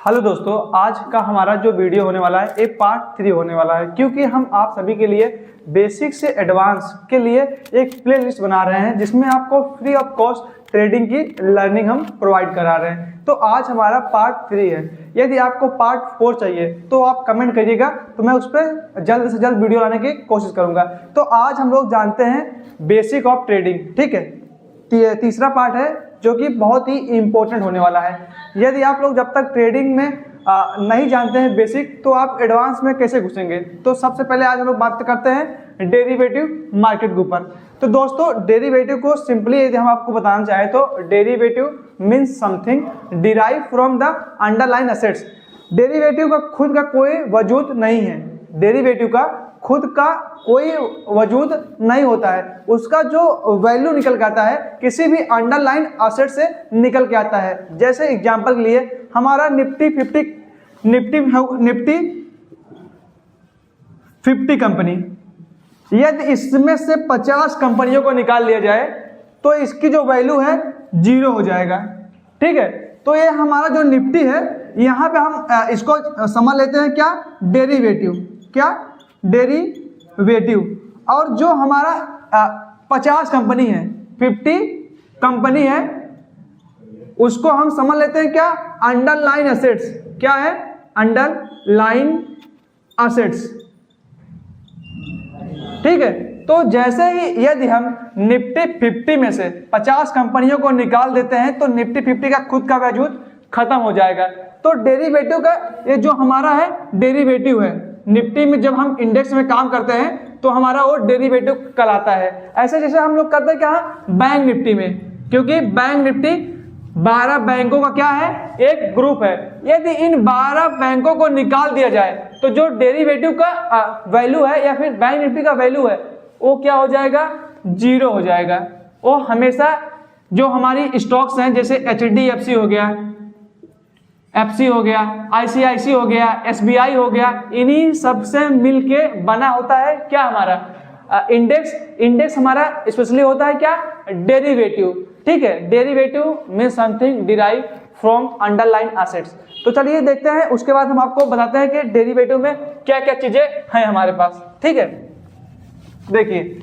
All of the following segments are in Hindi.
हेलो दोस्तों, आज का हमारा जो वीडियो होने वाला है एक पार्ट 3 होने वाला है, क्योंकि हम आप सभी के लिए बेसिक से एडवांस के लिए एक प्लेलिस्ट बना रहे हैं जिसमें आपको फ्री ऑफ कॉस्ट ट्रेडिंग की लर्निंग हम प्रोवाइड करा रहे हैं। तो आज हमारा पार्ट 3 है। यदि आपको पार्ट 4 चाहिए तो आप कमेंट करिएगा, तो मैं उस पर जल्द से जल्द वीडियो लाने की कोशिश करूँगा। तो आज हम लोग जानते हैं बेसिक ऑफ ट्रेडिंग, ठीक है। तीसरा पार्ट है जो कि बहुत ही इम्पोर्टेंट होने वाला है। यदि आप लोग जब तक ट्रेडिंग में नहीं जानते हैं बेसिक, तो आप एडवांस में कैसे घुसेंगे। तो सबसे पहले आज हम लोग बात करते हैं डेरिवेटिव मार्केट के ऊपर। तो दोस्तों, डेरिवेटिव को सिंपली यदि हम आपको बताना चाहें तो derivative means something derive from the underline assets. Derivative का खुद का कोई वजूद नहीं है। डेरिवेटिव का खुद का कोई वजूद नहीं होता है। उसका जो वैल्यू निकल के आता है किसी भी अंडरलाइन एसेट से निकल के आता है। जैसे एग्जांपल के लिए हमारा निफ्टी 50 कंपनी, यदि इसमें से 50 कंपनियों को निकाल लिया जाए तो इसकी जो वैल्यू है 0 हो जाएगा, ठीक है। तो ये हमारा जो निफ्टी है, यहाँ पे हम इसको समझ लेते हैं क्या, डेरिवेटिव। क्या? डेरिवेटिव। और जो हमारा 50 कंपनी है, 50 कंपनी है, उसको हम समझ लेते हैं क्या, अंडरलाइन एसेट्स। क्या है? अंडरलाइन एसेट्स, ठीक है। तो जैसे ही यदि हम निफ्टी 50 में से 50 कंपनियों को निकाल देते हैं तो निफ्टी 50 का खुद का वजूद खत्म हो जाएगा। तो डेरिवेटिव का ये जो हमारा है डेरिवेटिव है। निफ्टी में जब हम इंडेक्स में काम करते हैं तो हमारा वो डेरिवेटिव कहलाता है। ऐसे जैसे हम लोग करते हैं क्या, बैंक निफ्टी में, क्योंकि बैंक निफ्टी 12 बैंकों का क्या है, एक ग्रुप है। यदि इन 12 बैंकों को निकाल दिया जाए तो जो डेरिवेटिव का वैल्यू है या फिर बैंक निफ्टी का वैल्यू है वो क्या हो जाएगा, 0 हो जाएगा। वो हमेशा जो हमारी स्टॉक्स हैं जैसे HDFC हो गया, FC हो गया, ICICI हो गया, SBI हो गया, इन्हीं सबसे मिलके बना होता है क्या, हमारा इंडेक्स हमारा स्पेशली होता है क्या, डेरिवेटिव, ठीक है। Derivative means something derive from underline assets. तो चलिए देखते हैं, उसके बाद हम आपको बताते हैं कि डेरिवेटिव में क्या क्या चीजें हैं हमारे पास, ठीक है। देखिए,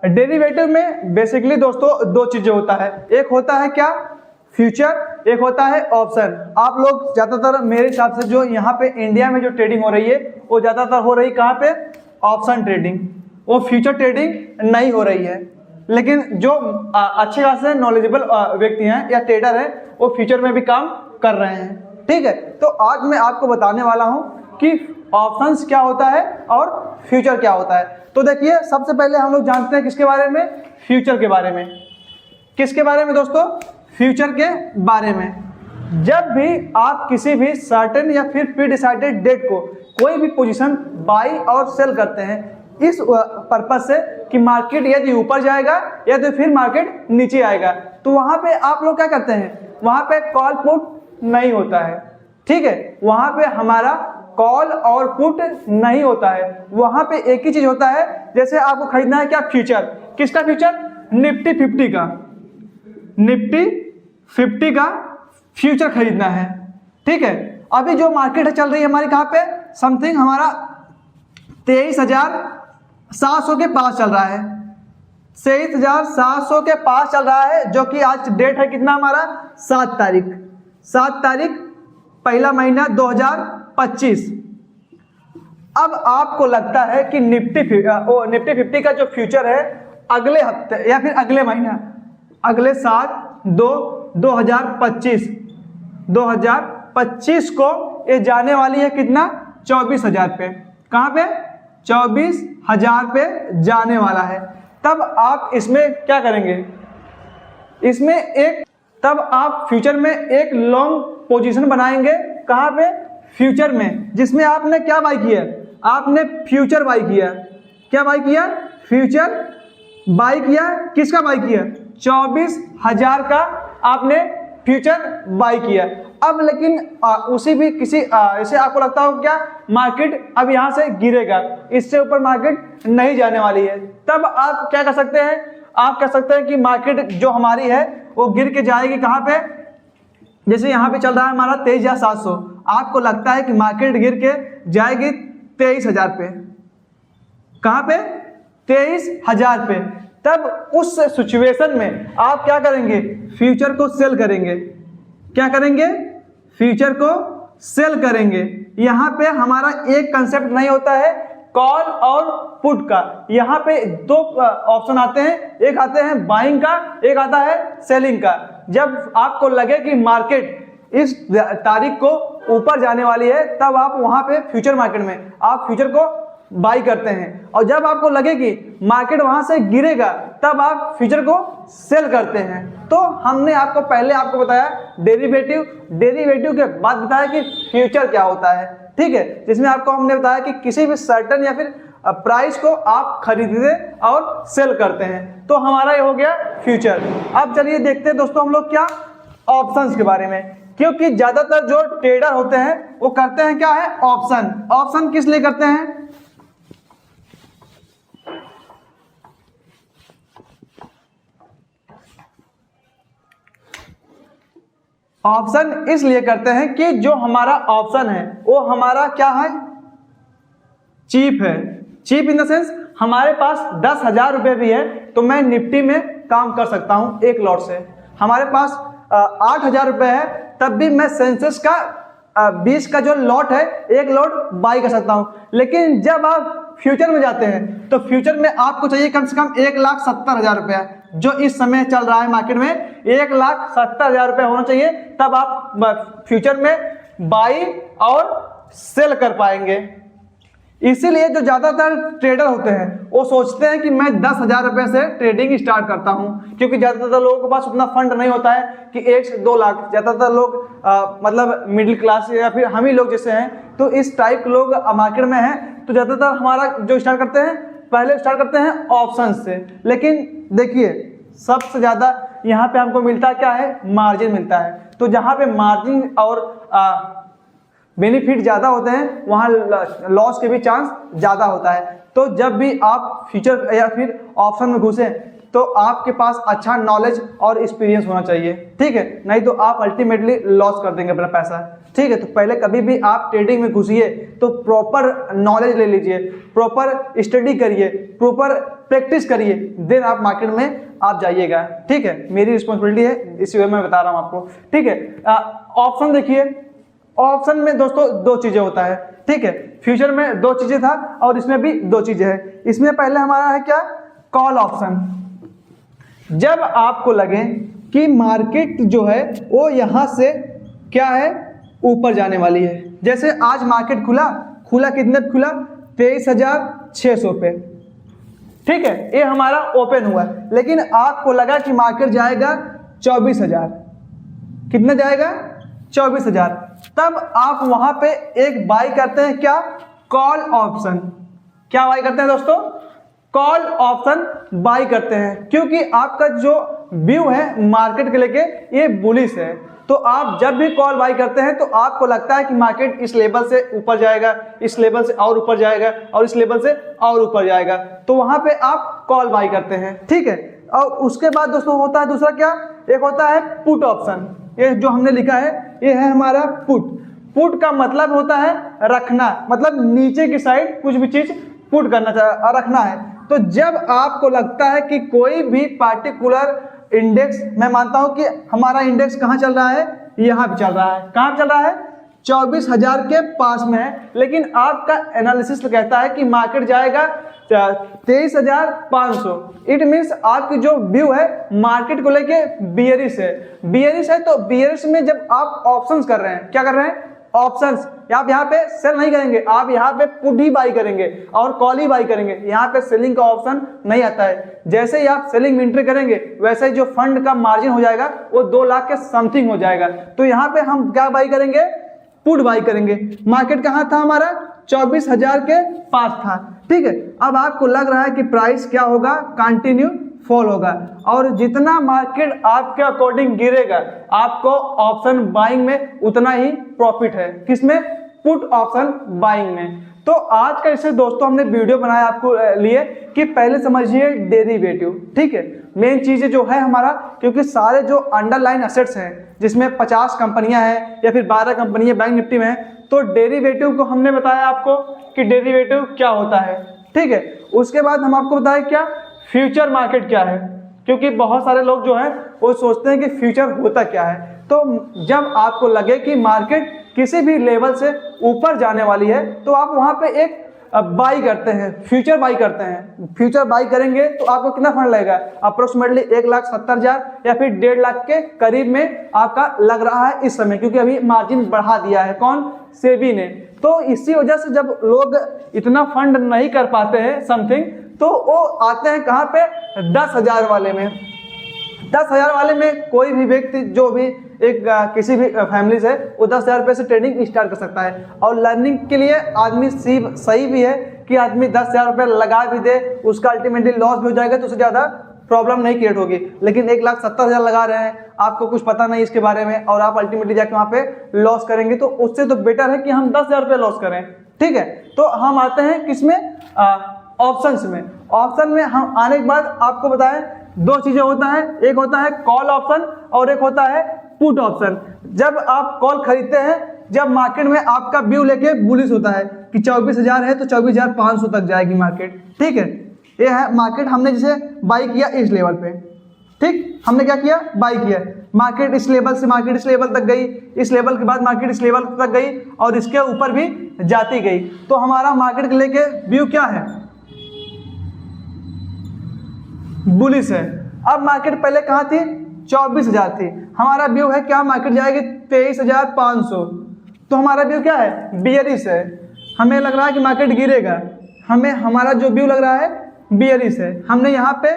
डेरिवेटिव में बेसिकली दोस्तों 2 चीजें होता है। एक होता है क्या, फ्यूचर, एक होता है ऑप्शन। आप लोग ज्यादातर मेरे हिसाब से जो यहाँ पे इंडिया में जो ट्रेडिंग हो रही है वो ज्यादातर हो रही कहाँ पे, ऑप्शन ट्रेडिंग। वो फ्यूचर ट्रेडिंग नहीं हो रही है। लेकिन जो अच्छे खासे नॉलेजेबल व्यक्ति हैं या ट्रेडर हैं वो फ्यूचर में भी काम कर रहे हैं, ठीक है। तो आज मैं आपको बताने वाला हूँ कि ऑप्शंस क्या होता है और फ्यूचर क्या होता है। तो देखिए, सबसे पहले हम लोग जानते हैं किसके बारे में, फ्यूचर के बारे में। किसके बारे में दोस्तों, फ्यूचर के बारे में। जब भी आप किसी भी सर्टेन या फिर प्री डिसाइडेड डेट को कोई भी पोजीशन बाई और सेल करते हैं इस पर्पज से कि मार्केट यदि ऊपर जाएगा या तो फिर मार्केट नीचे आएगा, तो वहां पे आप लोग क्या करते हैं, वहां पे कॉल पुट नहीं होता है, ठीक है। वहां पे हमारा कॉल और पुट नहीं होता है। वहां पे एक ही चीज होता है, जैसे आपको खरीदना है क्या, फ्यूचर। किसका फ्यूचर, निफ्टी 50 का। निफ्टी 50 का फ्यूचर खरीदना है, ठीक है। अभी जो मार्केट चल रही है हमारी कहाँ पे, समथिंग हमारा 23,700 के पास चल रहा है। 23,700 के पास चल रहा है, जो कि आज डेट है कितना हमारा, 7 तारीख, 7 तारीख पहला महीना 2025। अब आपको लगता है कि निफ्टी 50 का जो फ्यूचर है अगले हफ्ते या फिर अगले महीना, अगले 7/2/2025 को ये जाने वाली है कितना, 24,000 पे। कहाँ पे, 24,000 पे जाने वाला है। तब आप इसमें क्या करेंगे, तब आप फ्यूचर में एक लॉन्ग पोजीशन बनाएंगे। कहाँ पे, फ्यूचर में, जिसमें आपने क्या बाई किया, आपने फ्यूचर बाई किया। क्या बाई किया, फ्यूचर बाई किया। किसका बाई किया, 24,000 का आपने फ्यूचर बाई किया। अब लेकिन उसी भी किसी ऐसे आपको लगता हो क्या मार्केट अब यहाँ से गिरेगा, इससे ऊपर मार्केट नहीं जाने वाली है, तब आप क्या कर सकते हैं, आप कह सकते हैं कि मार्केट जो हमारी है वो गिर के जाएगी कहाँ पे, जैसे यहाँ पे चल रहा है हमारा 23,700, आपको लगता है कि मार्केट गिर के जाएगी 23,000 पे, कहाँ पे 23,000 पे, तब उस सिचुएशन में आप क्या करेंगे, फ्यूचर को सेल करेंगे। क्या करेंगे, फ्यूचर को सेल करेंगे। यहाँ पे हमारा एक कंसेप्ट नहीं होता है कॉल और पुट का, यहाँ पे दो ऑप्शन आते हैं, एक आते हैं बाइंग का, एक आता है सेलिंग का। जब आपको लगे कि मार्केट इस तारीख को ऊपर जाने वाली है, तब आप वहां पे फ्यूचर मार्केट में आप फ्यूचर को बाई करते हैं, और जब आपको लगे कि मार्केट वहां से गिरेगा, तब आप फ्यूचर को सेल करते हैं। तो हमने आपको पहले आपको बताया डेरिवेटिव के बाद बताया कि फ्यूचर क्या होता है, ठीक है, जिसमें आपको हमने बताया कि किसी भी सर्टन या फिर प्राइस को आप खरीदते और सेल करते हैं। तो हमारा ये हो गया फ्यूचर। अब चलिए देखते हैं दोस्तों हम लोग क्या ऑप्शंस के बारे में, क्योंकि ज्यादातर जो ट्रेडर होते हैं वो करते हैं क्या है, ऑप्शन। ऑप्शन किस लिए करते हैं, ऑप्शन इसलिए करते हैं कि जो हमारा ऑप्शन है वो हमारा क्या है, चीप है। चीप इन द सेंस हमारे पास 10,000 रुपए भी है तो मैं निफ्टी में काम कर सकता हूं एक लॉट से। हमारे पास 8,000 रुपए है तब भी मैं सेंसेक्स का 20 का जो लॉट है एक लॉट बाई कर सकता हूं। लेकिन जब आप फ्यूचर में जाते हैं तो फ्यूचर में आपको चाहिए कम से कम 1,70,000 रुपया, जो इस समय चल रहा है मार्केट में 1,70,000 रुपया होना चाहिए, तब आप फ्यूचर में बाई और सेल कर पाएंगे। इसीलिए जो ज्यादातर ट्रेडर होते हैं वो सोचते हैं कि मैं 10,000 रुपए से ट्रेडिंग स्टार्ट करता हूं, क्योंकि ज्यादातर लोगों के पास उतना फंड नहीं होता है कि 1 से 2 लाख। ज्यादातर लोग मतलब मिडिल क्लास या फिर हम ही लोग जैसे हैं, तो इस टाइप के लोग मार्केट में हैं, तो ज्यादातर हमारा जो स्टार्ट करते हैं पहले स्टार्ट करते हैं ऑप्शन से। लेकिन देखिए सबसे ज्यादा यहाँ पे हमको मिलता क्या है, मार्जिन मिलता है। तो जहाँ पे मार्जिन और बेनिफिट ज्यादा होते हैं वहाँ लॉस के भी चांस ज्यादा होता है। तो जब भी आप फ्यूचर या फिर ऑप्शन में घुसे तो आपके पास अच्छा नॉलेज और एक्सपीरियंस होना चाहिए, ठीक है, नहीं तो आप अल्टीमेटली लॉस कर देंगे अपना पैसा, ठीक है। तो पहले कभी भी आप ट्रेडिंग में घुसिए तो प्रॉपर नॉलेज ले लीजिए, प्रॉपर स्टडी करिए, प्रॉपर प्रैक्टिस करिए, देन आप मार्केट में आप जाइएगा, ठीक है। मेरी रिस्पॉन्सिबिलिटी है, इसी वे में बता रहा हूँ आपको, ठीक है। ऑप्शन देखिए, ऑप्शन में दोस्तों 2 चीजें होता है, ठीक है। फ्यूचर में 2 चीजें था और इसमें भी 2 चीजें हैं। इसमें पहले हमारा है क्या, कॉल ऑप्शन। जब आपको लगे कि मार्केट जो है वो यहां से क्या है, ऊपर जाने वाली है। जैसे आज मार्केट खुला कितने पे खुला, 23,600 पे, ठीक है, ये हमारा ओपन हुआ। लेकिन आपको लगा कि मार्केट जाएगा 24,000, कितना जाएगा, 24,000, तब आप वहां पे एक बाई करते हैं क्या, कॉल ऑप्शन। क्या बाई करते हैं दोस्तों, कॉल ऑप्शन बाई करते हैं, क्योंकि आपका जो व्यू है मार्केट के लेके ये बुलिश है। तो आप जब भी कॉल बाई करते हैं तो आपको लगता है कि मार्केट इस लेवल से ऊपर जाएगा, इस लेवल से और ऊपर जाएगा और इस लेवल से और ऊपर जाएगा, तो वहां पे आप कॉल बाई करते हैं, ठीक है। और उसके बाद दोस्तों होता है दूसरा क्या, एक होता है पुट ऑप्शन। ये जो हमने लिखा है ये है हमारा पुट। पुट का मतलब होता है रखना, मतलब नीचे की साइड कुछ भी चीज पुट करना रखना है। तो जब आपको लगता है कि कोई भी पार्टिकुलर इंडेक्स, मैं मानता हूं कि हमारा इंडेक्स कहां चल रहा है, यहां पे चल रहा है, कहां चल रहा है, 24,000 के पास में है, लेकिन आपका एनालिसिस कहता है कि मार्केट जाएगा 23,500। इट मीन्स आपकी जो व्यू है मार्केट को लेके बियरिश है। तो बियरिश में जब आप ऑप्शंस कर रहे हैं, क्या कर रहे हैं, ऑप्शंस, आप यहाँ पे सेल नहीं करेंगे, आप यहाँ पे पुट ही बाई करेंगे और कॉल ही बाई करेंगे। यहाँ पे सेलिंग का ऑप्शन नहीं आता है। जैसे ही आप सेलिंग में एंट्री करेंगे वैसे ही जो फंड का मार्जिन हो जाएगा वो 2 लाख के समथिंग हो जाएगा। तो यहाँ पे हम क्या बाई करेंगे, पुट बाई करेंगे। मार्केट कहाँ था हमारा, 24,000 के पास था, ठीक है। अब आपको लग रहा है कि प्राइस क्या होगा, कंटिन्यू फॉल होगा, और जितना मार्केट आपके अकॉर्डिंग गिरेगा आपको ऑप्शन बाइंग में उतना ही प्रॉफिट है। किसमें? पुट ऑप्शन बाइंग में। तो आज का इससे दोस्तों हमने वीडियो बनाया आपको लिए कि पहले समझिए डेरिवेटिव, ठीक है, मेन चीजें जो है हमारा, क्योंकि सारे जो अंडरलाइन एसेट्स हैं जिसमें 50 कंपनियां हैं या फिर 12 कंपनियां बैंक निफ्टी में हैं, तो डेरिवेटिव को हमने बताया आपको कि डेरिवेटिव क्या होता है, ठीक है। उसके बाद हम आपको बताएं क्या फ्यूचर मार्केट क्या है, क्योंकि बहुत सारे लोग जो हैं वो सोचते हैं कि फ्यूचर होता क्या है। तो जब आपको लगे कि मार्केट किसी भी लेवल से ऊपर जाने वाली है तो आप वहां पे एक बाई करते हैं, फ्यूचर बाई करते हैं। फ्यूचर बाई करेंगे तो आपको कितना फंड लगेगा? अप्रोक्सीमेटली 1,70,000 या फिर 1.5 लाख के करीब में आपका लग रहा है इस समय, क्योंकि अभी मार्जिन बढ़ा दिया है कौन? सेबी ने। तो इसी वजह से जब लोग इतना फंड नहीं कर पाते हैं समथिंग, तो वो आते हैं कहाँ पे? 10,000 वाले में। 10,000 वाले में कोई भी व्यक्ति जो भी एक किसी भी फैमिली से वो 10,000 रुपये से ट्रेडिंग स्टार्ट कर सकता है। और लर्निंग के लिए आदमी सही भी है कि आदमी 10,000 रुपये लगा भी दे, उसका अल्टीमेटली लॉस भी हो जाएगा तो उससे ज़्यादा प्रॉब्लम नहीं क्रिएट होगी। लेकिन 1,70,000 लगा रहे हैं, आपको कुछ पता नहीं इसके बारे में, और आप अल्टीमेटली जाके वहाँ पे लॉस करेंगे, तो उससे तो बेटर है कि हम 10,000 रुपये लॉस करें, ठीक है। तो हम आते हैं किसमें? ऑप्शंस में। ऑप्शन में हम आने के बाद आपको बताएं दो चीजें होता है, एक होता है कॉल ऑप्शन और एक होता है पुट ऑप्शन। जब आप कॉल खरीदते हैं, जब मार्केट में आपका व्यू लेके बुलिश होता है कि 24,000 है तो 24,500 तक जाएगी मार्केट, ठीक है। ये है मार्केट, हमने जिसे बाई किया इस लेवल पे, ठीक, हमने क्या किया? बाई किया। मार्केट इस लेवल से मार्केट इस लेवल तक गई, इस लेवल के बाद मार्केट इस लेवल तक गई और इसके ऊपर भी जाती गई। तो हमारा मार्केट के लेके व्यू क्या है? बुलिश है। अब मार्केट पहले कहाँ थी? 24,000 थी। हमारा व्यू है क्या? मार्केट जाएगी 23,500। तो हमारा व्यू क्या है? बियरिश है। हमें लग रहा है कि मार्केट गिरेगा, हमारा जो व्यू लग रहा है बियरिश है। हमने यहाँ पे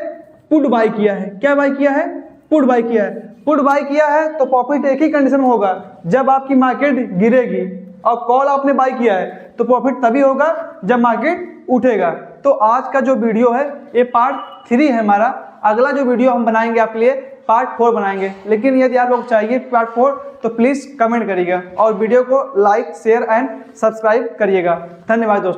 पुट बाई किया है। क्या बाई किया है? पुट बाई किया है। पुट बाई किया है तो प्रॉफिट एक ही कंडीशन में होगा, जब आपकी मार्केट गिरेगी, और कॉल आपने बाई किया है तो प्रॉफिट तभी होगा जब मार्केट उठेगा। तो आज का जो वीडियो है ये पार्ट 3 है हमारा। अगला जो वीडियो हम बनाएंगे आपके लिए पार्ट 4 बनाएंगे। लेकिन यदि आप लोग चाहिए पार्ट 4 तो प्लीज कमेंट करिएगा और वीडियो को लाइक, शेयर एंड सब्सक्राइब करिएगा। धन्यवाद दोस्तों।